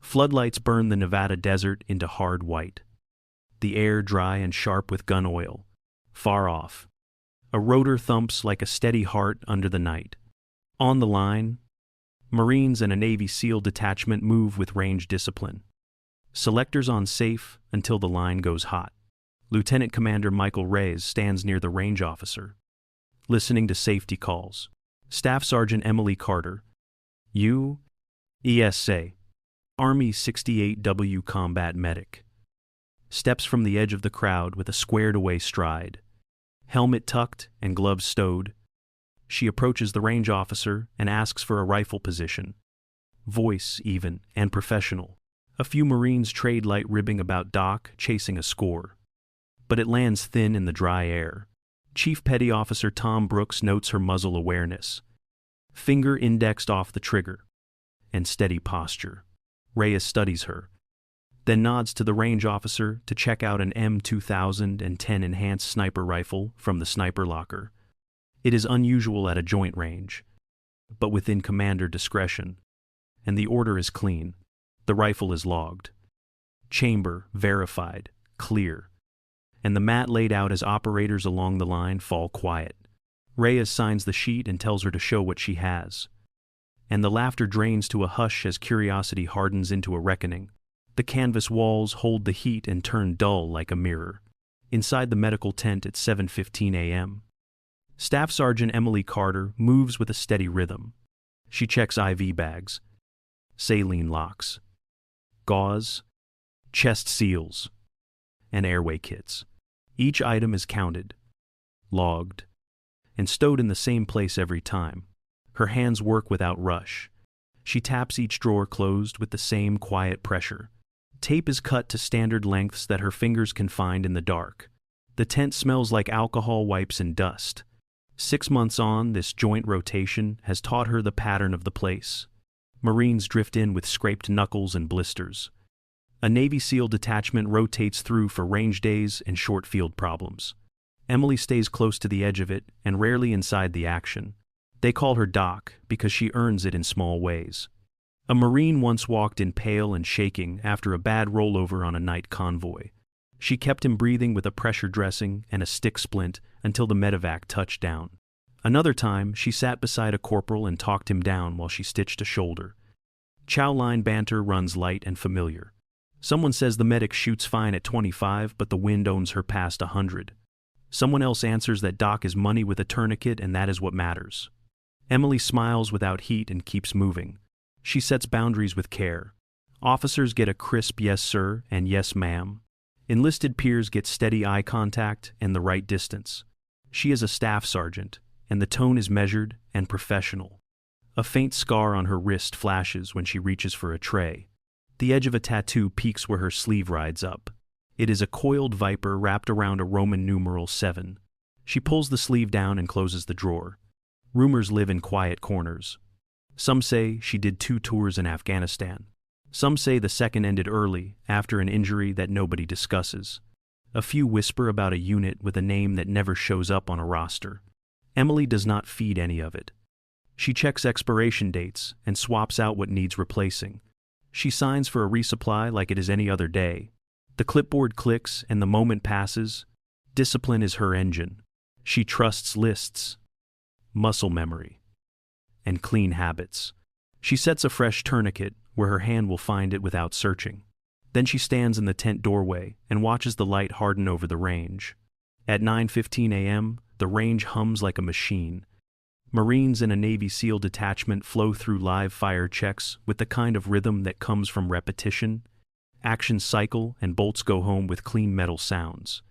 Floodlights burn the Nevada desert into hard white. The air dry and sharp with gun oil. Far off, a rotor thumps like a steady heart under the night. On the line, Marines and a Navy SEAL detachment move with range discipline. Selectors on safe until the line goes hot. Lieutenant Commander Michael Reyes stands near the range officer, listening to safety calls. Staff Sergeant Emily Carter, U.S.A. Army 68W Combat Medic, steps from the edge of the crowd with a squared-away stride. Helmet tucked and gloves stowed, she approaches the range officer and asks for a rifle position. Voice even and professional. A few Marines trade light ribbing about Doc, chasing a score. But it lands thin in the dry air. Chief Petty Officer Tom Brooks notes her muzzle awareness. Finger indexed off the trigger. And steady posture. Reyes studies her, then nods to the range officer to check out an M2010 Enhanced Sniper Rifle from the sniper locker. It is unusual at a joint range, but within commander discretion, and the order is clean. The rifle is logged. Chamber verified, clear, and the mat laid out as operators along the line fall quiet. Reyes signs the sheet and tells her to show what she has. And the laughter drains to a hush as curiosity hardens into a reckoning. The canvas walls hold the heat and turn dull like a mirror. Inside the medical tent at 7:15 a.m., Staff Sergeant Emily Carter moves with a steady rhythm. She checks IV bags, saline locks, gauze, chest seals, and airway kits. Each item is counted, logged, and stowed in the same place every time. Her hands work without rush. She taps each drawer closed with the same quiet pressure. Tape is cut to standard lengths that her fingers can find in the dark. The tent smells like alcohol wipes and dust. 6 months on, this joint rotation has taught her the pattern of the place. Marines drift in with scraped knuckles and blisters. A Navy SEAL detachment rotates through for range days and short field problems. Emily stays close to the edge of it and rarely inside the action. They call her Doc because she earns it in small ways. A Marine once walked in pale and shaking after a bad rollover on a night convoy. She kept him breathing with a pressure dressing and a stick splint until the medevac touched down. Another time, she sat beside a corporal and talked him down while she stitched a shoulder. Chow line banter runs light and familiar. Someone says the medic shoots fine at 25, but the wind owns her past 100. Someone else answers that Doc is money with a tourniquet and that is what matters. Emily smiles without heat and keeps moving. She sets boundaries with care. Officers get a crisp yes sir and yes ma'am. Enlisted peers get steady eye contact and the right distance. She is a staff sergeant, and the tone is measured and professional. A faint scar on her wrist flashes when she reaches for a tray. The edge of a tattoo peaks where her sleeve rides up. It is a coiled viper wrapped around a Roman numeral 7. She pulls the sleeve down and closes the drawer. Rumors live in quiet corners. Some say she did 2 tours in Afghanistan. Some say the second ended early, after an injury that nobody discusses. A few whisper about a unit with a name that never shows up on a roster. Emily does not feed any of it. She checks expiration dates and swaps out what needs replacing. She signs for a resupply like it is any other day. The clipboard clicks and the moment passes. Discipline is her engine. She trusts lists, muscle memory, and clean habits. She sets a fresh tourniquet where her hand will find it without searching. Then she stands in the tent doorway and watches the light harden over the range. At 9:15 a.m., the range hums like a machine. Marines and a Navy SEAL detachment flow through live fire checks with the kind of rhythm that comes from repetition. Actions cycle and bolts go home with clean metal sounds.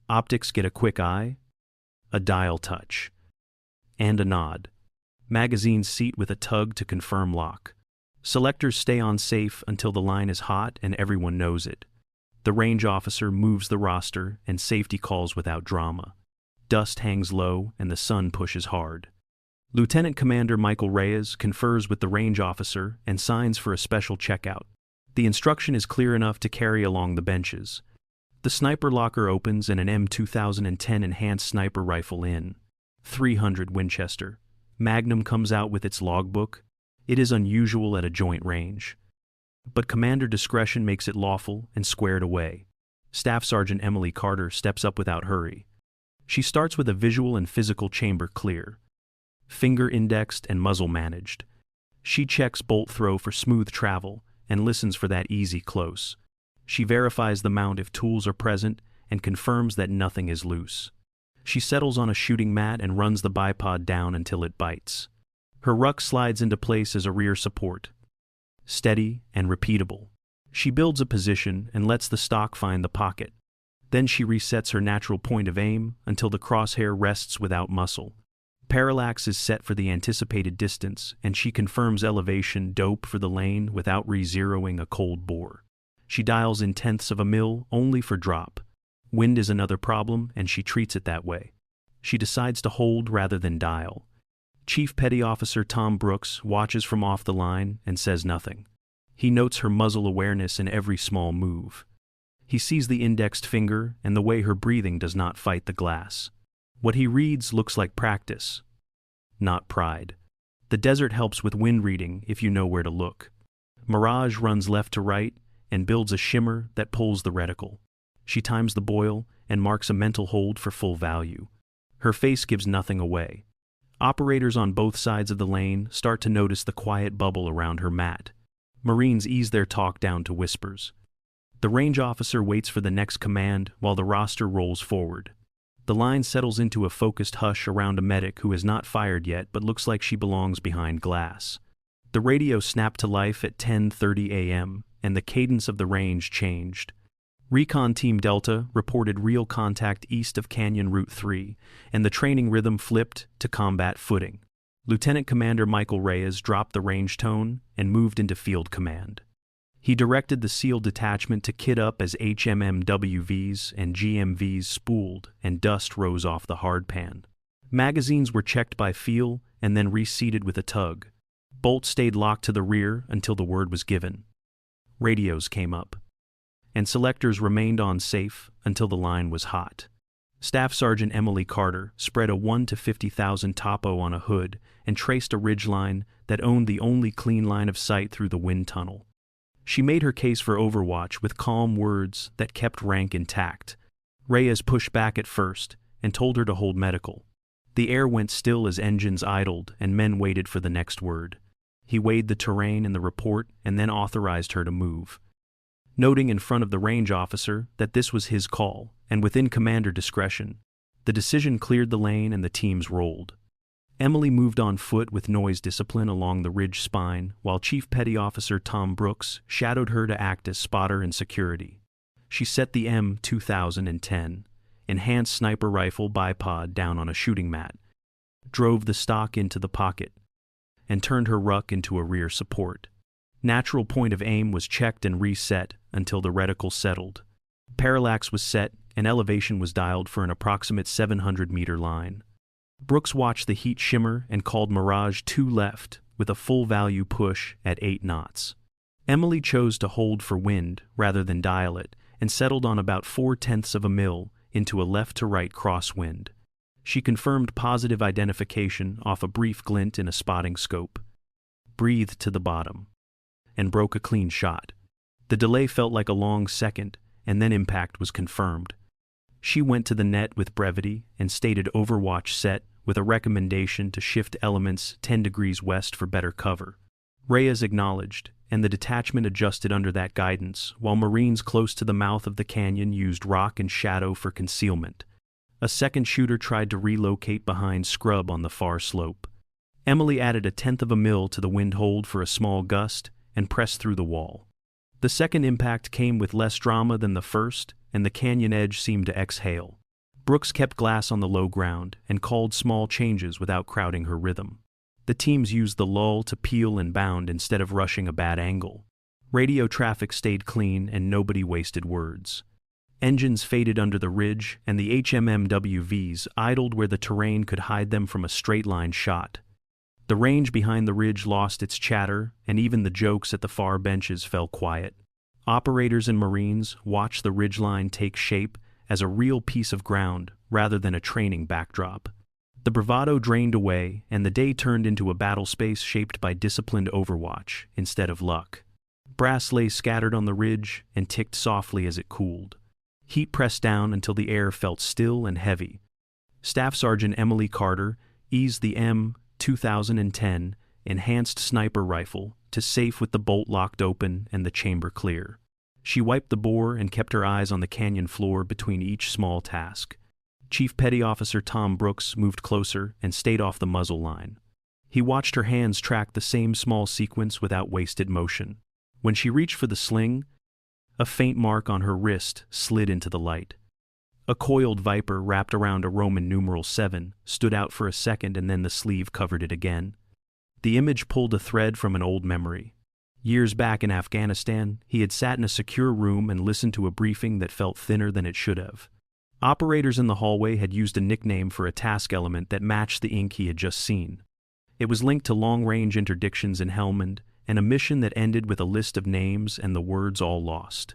Optics get a quick eye, a dial touch, and a nod. Magazines seat with a tug to confirm lock. Selectors stay on safe until the line is hot and everyone knows it. The range officer moves the roster and safety calls without drama. Dust hangs low and the sun pushes hard. Lieutenant Commander Michael Reyes confers with the range officer and signs for a special checkout. The instruction is clear enough to carry along the benches. The sniper locker opens and an M2010 Enhanced Sniper Rifle in. 300 Winchester. Magnum comes out with its logbook. It is unusual at a joint range. But commander discretion makes it lawful and squared away. Staff Sergeant Emily Carter steps up without hurry. She starts with a visual and physical chamber clear, finger indexed and muzzle managed. She checks bolt throw for smooth travel and listens for that easy close. She verifies the mount if tools are present and confirms that nothing is loose. She settles on a shooting mat and runs the bipod down until it bites. Her ruck slides into place as a rear support, steady and repeatable. She builds a position and lets the stock find the pocket. Then she resets her natural point of aim until the crosshair rests without muscle. Parallax is set for the anticipated distance, and she confirms elevation dope for the lane without re-zeroing a cold bore. She dials in tenths of a mil only for drop. Wind is another problem, and she treats it that way. She decides to hold rather than dial. Chief Petty Officer Tom Brooks watches from off the line and says nothing. He notes her muzzle awareness in every small move. He sees the indexed finger and the way her breathing does not fight the glass. What he reads looks like practice, not pride. The desert helps with wind reading if you know where to look. Mirage runs left to right and builds a shimmer that pulls the reticle. She times the boil and marks a mental hold for full value. Her face gives nothing away. Operators on both sides of the lane start to notice the quiet bubble around her mat. Marines ease their talk down to whispers. The range officer waits for the next command while the roster rolls forward. The line settles into a focused hush around a medic who has not fired yet but looks like she belongs behind glass. The radio snapped to life at 10:30 a.m., and the cadence of the range changed. Recon Team Delta reported real contact east of Canyon Route 3, and the training rhythm flipped to combat footing. Lieutenant Commander Michael Reyes dropped the range tone and moved into field command. He directed the SEAL detachment to kit up as HMMWVs and GMVs spooled and dust rose off the hardpan. Magazines were checked by feel and then reseated with a tug. Bolts stayed locked to the rear until the word was given. Radios came up, and selectors remained on safe until the line was hot. Staff Sergeant Emily Carter spread a 1 to 50,000 topo on a hood and traced a ridgeline that owned the only clean line of sight through the wind tunnel. She made her case for overwatch with calm words that kept rank intact. Reyes pushed back at first and told her to hold medical. The air went still as engines idled and men waited for the next word. He weighed the terrain and the report and then authorized her to move, noting in front of the range officer that this was his call, and within commander discretion. The decision cleared the lane and the teams rolled. Emily moved on foot with noise discipline along the ridge spine, while Chief Petty Officer Tom Brooks shadowed her to act as spotter and security. She set the M2010 Enhanced Sniper Rifle bipod down on a shooting mat, drove the stock into the pocket, and turned her ruck into a rear support. Natural point of aim was checked and reset until the reticle settled. Parallax was set and elevation was dialed for an approximate 700-meter line. Brooks watched the heat shimmer and called Mirage 2 left with a full value push at 8 knots. Emily chose to hold for wind rather than dial it and settled on about 4/10 of a mil into a left-to-right crosswind. She confirmed positive identification off a brief glint in a spotting scope, breathed to the bottom, and broke a clean shot. The delay felt like a long second, and then impact was confirmed. She went to the net with brevity and stated overwatch set with a recommendation to shift elements 10 degrees west for better cover. Reyes acknowledged, and the detachment adjusted under that guidance, while Marines close to the mouth of the canyon used rock and shadow for concealment. A second shooter tried to relocate behind scrub on the far slope. Emily added a 1/10 of a mil to the wind hold for a small gust and pressed through the wall. The second impact came with less drama than the first, and the canyon edge seemed to exhale. Brooks kept glass on the low ground and called small changes without crowding her rhythm. The teams used the lull to peel and bound instead of rushing a bad angle. Radio traffic stayed clean and nobody wasted words. Engines faded under the ridge and the HMMWVs idled where the terrain could hide them from a straight-line shot. The range behind the ridge lost its chatter, and even the jokes at the far benches fell quiet. Operators and Marines watched the ridgeline take shape as a real piece of ground rather than a training backdrop. The bravado drained away, and the day turned into a battle space shaped by disciplined overwatch instead of luck. Brass lay scattered on the ridge and ticked softly as it cooled. Heat pressed down until the air felt still and heavy. Staff Sergeant Emily Carter eased the M2010 Enhanced Sniper Rifle to safe with the bolt locked open and the chamber clear. She wiped the bore and kept her eyes on the canyon floor between each small task. Chief Petty Officer Tom Brooks moved closer and stayed off the muzzle line. He watched her hands track the same small sequence without wasted motion. When she reached for the sling, a faint mark on her wrist slid into the light. A coiled viper wrapped around a Roman numeral 7 stood out for a second, and then the sleeve covered it again. The image pulled a thread from an old memory. Years back in Afghanistan, he had sat in a secure room and listened to a briefing that felt thinner than it should have. Operators in the hallway had used a nickname for a task element that matched the ink he had just seen. It was linked to long-range interdictions in Helmand, and a mission that ended with a list of names and the words all lost.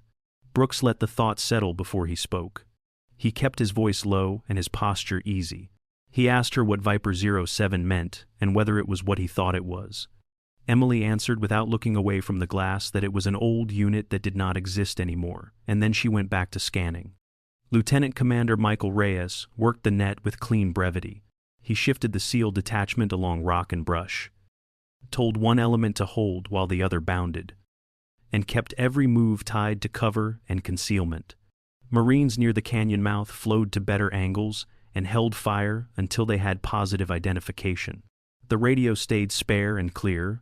Brooks let the thought settle before he spoke. He kept his voice low and his posture easy. He asked her what Viper 07 meant and whether it was what he thought it was. Emily answered without looking away from the glass that it was an old unit that did not exist anymore, and then she went back to scanning. Lieutenant Commander Michael Reyes worked the net with clean brevity. He shifted the SEAL detachment along rock and brush, told one element to hold while the other bounded, and kept every move tied to cover and concealment. Marines near the canyon mouth flowed to better angles and held fire until they had positive identification. The radio stayed spare and clear.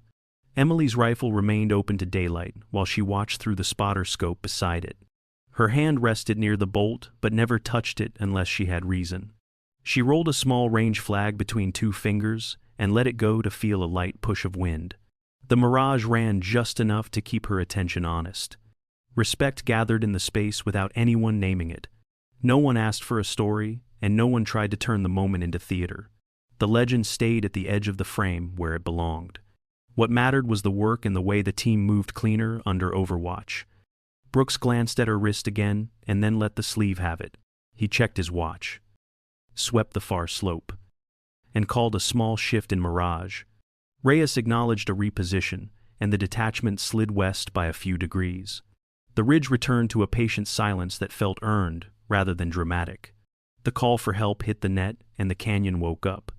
Emily's rifle remained open to daylight while she watched through the spotter scope beside it. Her hand rested near the bolt but never touched it unless she had reason. She rolled a small range flag between two fingers and let it go to feel a light push of wind. The mirage ran just enough to keep her attention honest. Respect gathered in the space without anyone naming it. No one asked for a story, and no one tried to turn the moment into theater. The legend stayed at the edge of the frame where it belonged. What mattered was the work and the way the team moved cleaner under overwatch. Brooks glanced at her wrist again and then let the sleeve have it. He checked his watch, swept the far slope, and called a small shift in mirage. Reyes acknowledged a reposition, and the detachment slid west by a few degrees. The ridge returned to a patient silence that felt earned rather than dramatic. The call for help hit the net, and the canyon woke up.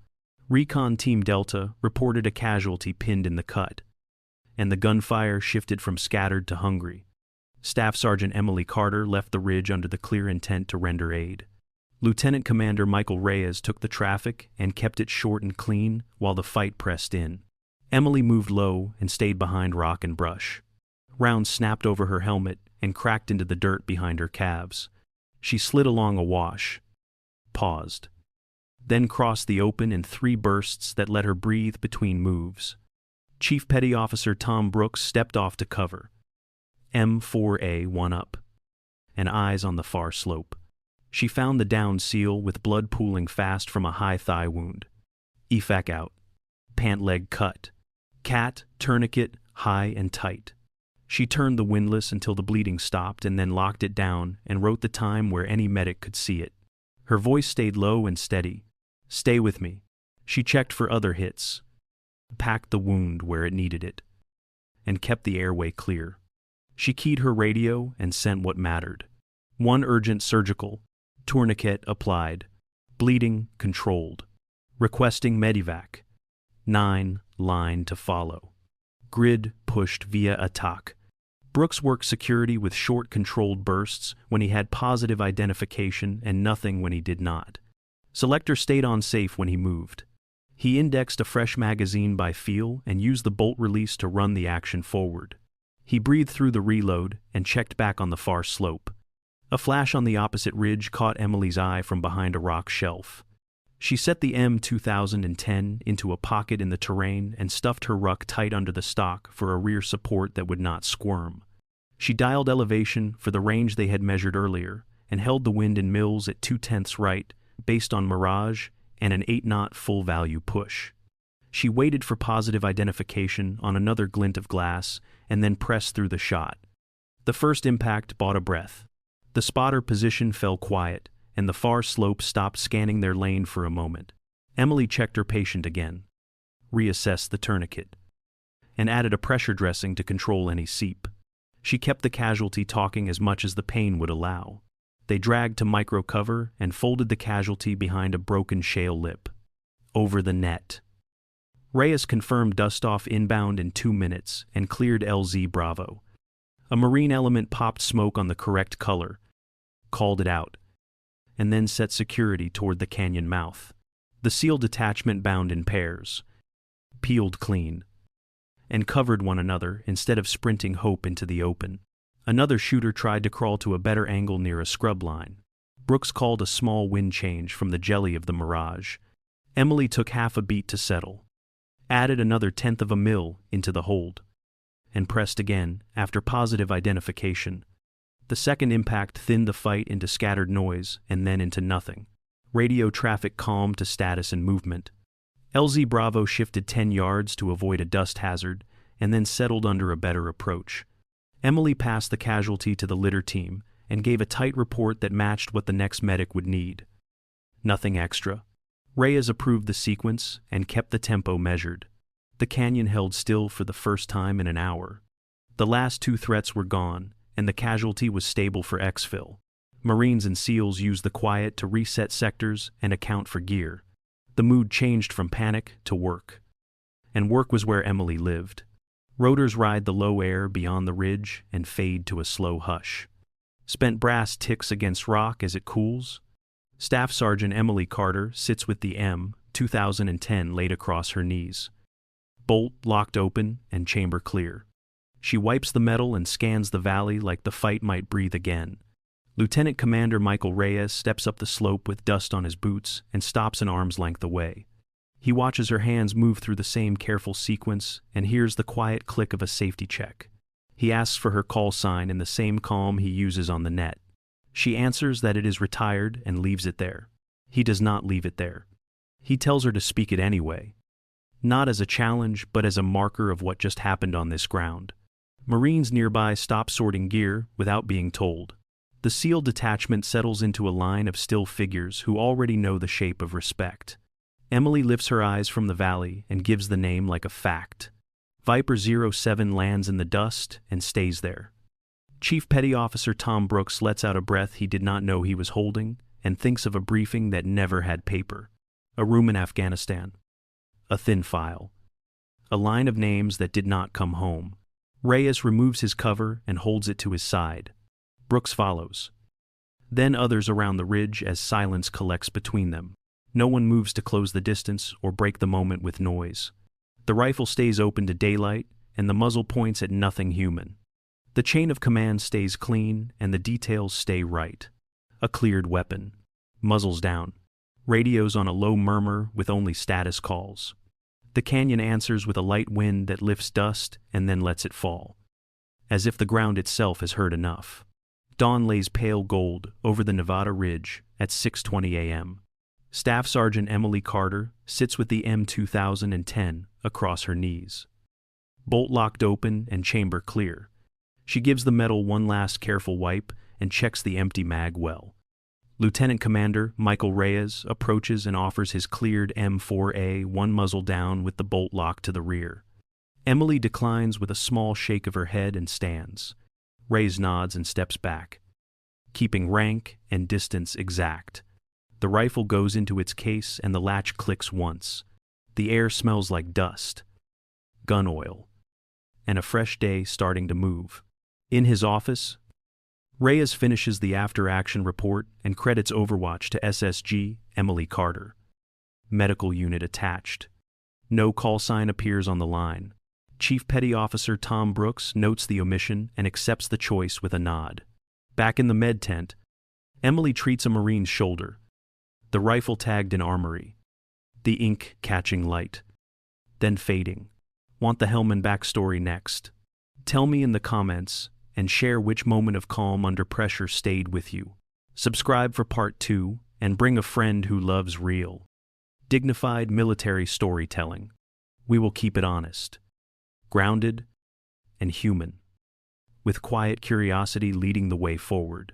Recon Team Delta reported a casualty pinned in the cut, and the gunfire shifted from scattered to hungry. Staff Sergeant Emily Carter left the ridge under the clear intent to render aid. Lieutenant Commander Michael Reyes took the traffic and kept it short and clean while the fight pressed in. Emily moved low and stayed behind rock and brush. Rounds snapped over her helmet and cracked into the dirt behind her calves. She slid along a wash, paused, then crossed the open in 3 bursts that let her breathe between moves. Chief Petty Officer Tom Brooks stepped off to cover. M4A one up, and eyes on the far slope. She found the downed SEAL with blood pooling fast from a high thigh wound. EFAC out. Pant leg cut. Cat, tourniquet, high and tight. She turned the windlass until the bleeding stopped and then locked it down and wrote the time where any medic could see it. Her voice stayed low and steady. Stay with me. She checked for other hits, packed the wound where it needed it, and kept the airway clear. She keyed her radio and sent what mattered. 1 urgent surgical, tourniquet applied, bleeding controlled, requesting medivac. 9 line to follow. Grid pushed via attack. Brooks worked security with short controlled bursts when he had positive identification and nothing when he did not. Selector stayed on safe when he moved. He indexed a fresh magazine by feel and used the bolt release to run the action forward. He breathed through the reload and checked back on the far slope. A flash on the opposite ridge caught Emily's eye from behind a rock shelf. She set the M2010 into a pocket in the terrain and stuffed her ruck tight under the stock for a rear support that would not squirm. She dialed elevation for the range they had measured earlier and held the wind in mils at 2/10 right based on mirage and an 8-knot full-value push. She waited for positive identification on another glint of glass and then pressed through the shot. The first impact bought a breath. The spotter position fell quiet, and the far slope stopped scanning their lane for a moment. Emily checked her patient again, reassessed the tourniquet, and added a pressure dressing to control any seep. She kept the casualty talking as much as the pain would allow. They dragged to micro cover and folded the casualty behind a broken shale lip. Over the net. Reyes confirmed dust-off inbound in 2 minutes and cleared LZ Bravo. A Marine element popped smoke on the correct color, called it out, and then set security toward the canyon mouth. The SEAL detachment bound in pairs, peeled clean, and covered one another instead of sprinting hope into the open. Another shooter tried to crawl to a better angle near a scrub line. Brooks called a small wind change from the jelly of the mirage. Emily took half a beat to settle, added another 1/10 of a mil into the hold, and pressed again after positive identification. The second impact thinned the fight into scattered noise and then into nothing. Radio traffic calmed to status and movement. LZ Bravo shifted 10 yards to avoid a dust hazard and then settled under a better approach. Emily passed the casualty to the litter team and gave a tight report that matched what the next medic would need. Nothing extra. Reyes approved the sequence and kept the tempo measured. The canyon held still for the first time in an hour. The last 2 threats were gone, and the casualty was stable for exfil. Marines and SEALs used the quiet to reset sectors and account for gear. The mood changed from panic to work. And work was where Emily lived. Rotors ride the low air beyond the ridge and fade to a slow hush. Spent brass ticks against rock as it cools. Staff Sergeant Emily Carter sits with the M2010 laid across her knees. Bolt locked open and chamber clear. She wipes the metal and scans the valley like the fight might breathe again. Lieutenant Commander Michael Reyes steps up the slope with dust on his boots and stops an arm's length away. He watches her hands move through the same careful sequence and hears the quiet click of a safety check. He asks for her call sign in the same calm he uses on the net. She answers that it is retired and leaves it there. He does not leave it there. He tells her to speak it anyway. Not as a challenge, but as a marker of what just happened on this ground. Marines nearby stop sorting gear without being told. The SEAL detachment settles into a line of still figures who already know the shape of respect. Emily lifts her eyes from the valley and gives the name like a fact. Viper 07 lands in the dust and stays there. Chief Petty Officer Tom Brooks lets out a breath he did not know he was holding and thinks of a briefing that never had paper. A room in Afghanistan. A thin file. A line of names that did not come home. Reyes removes his cover and holds it to his side. Brooks follows. Then others around the ridge as silence collects between them. No one moves to close the distance or break the moment with noise. The rifle stays open to daylight and the muzzle points at nothing human. The chain of command stays clean and the details stay right. A cleared weapon. Muzzles down. Radios on a low murmur with only status calls. The canyon answers with a light wind that lifts dust and then lets it fall. As if the ground itself has heard enough. Dawn lays pale gold over the Nevada ridge at 6:20 a.m. Staff Sergeant Emily Carter sits with the M2010 across her knees. Bolt locked open and chamber clear. She gives the metal one last careful wipe and checks the empty mag well. Lieutenant Commander Michael Reyes approaches and offers his cleared M4A1 muzzle down with the bolt lock to the rear. Emily declines with a small shake of her head and stands. Reyes nods and steps back, keeping rank and distance exact. The rifle goes into its case and the latch clicks once. The air smells like dust, gun oil, and a fresh day starting to move. In his office, Reyes finishes the after-action report and credits Overwatch to SSG Emily Carter. Medical unit attached. No call sign appears on the line. Chief Petty Officer Tom Brooks notes the omission and accepts the choice with a nod. Back in the med tent, Emily treats a Marine's shoulder. The rifle tagged in armory. The ink catching light. Then fading. Want the Hellman backstory next? Tell me in the comments and share which moment of calm under pressure stayed with you. Subscribe for part 2 and bring a friend who loves real, dignified military storytelling. We will keep it honest, grounded, and human, with quiet curiosity leading the way forward.